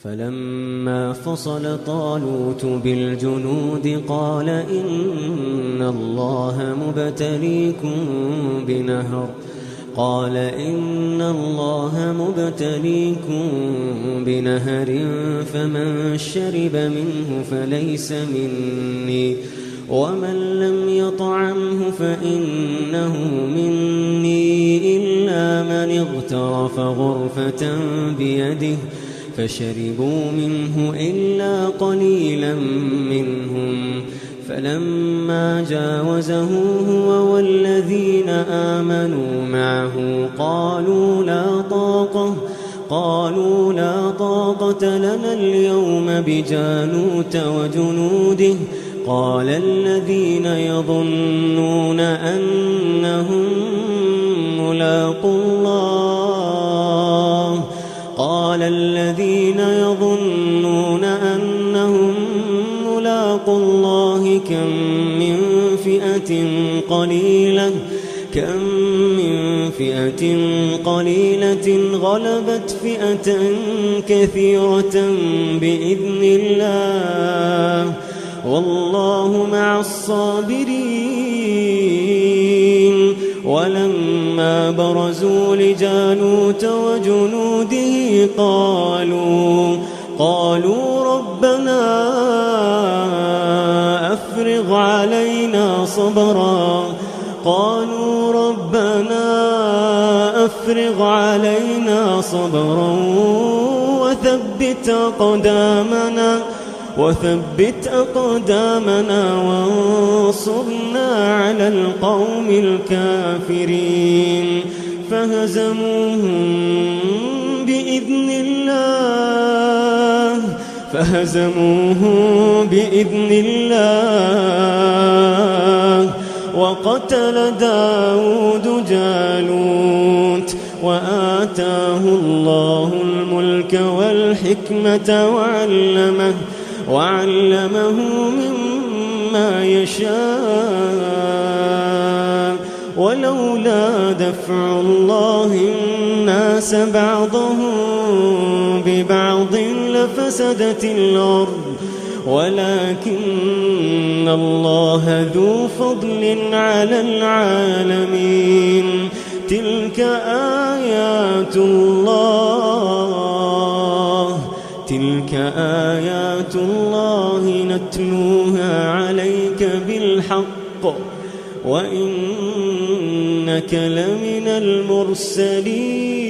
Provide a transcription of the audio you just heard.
فلما فصل طالوت بالجنود قال إن الله مبتليكم بنهر فمن شرب منه فليس مني ومن لم يطعمه فإنه مني إلا من اغترف غرفة بيده فشربوا منه إلا قليلا منهم. فلما جاوزه هو والذين آمنوا معه قالوا لا طاقة لنا اليوم بجالوت وجنوده. قال الذين يظنون أنهم ملاقو الله كم من فئة قليلة غلبت فئة كثيرة بإذن الله والله مع الصابرين. ولما برزوا لجالوت وجنوده قالوا ربنا أفرغ علينا صبرا وثبت أقدامنا وانصرنا على القوم الكافرين. فهزموهم بإذن الله وقتل داود جالوت وآتاه الله الملك والحكمة وعلمه مما يشاء. ولولا دفع الله الناس بعضهم ببعض لفسدت الأرض ولكن الله ذو فضل على العالمين. تلك آيات الله نتلوها عليك بالحق وإنك لمن المرسلين.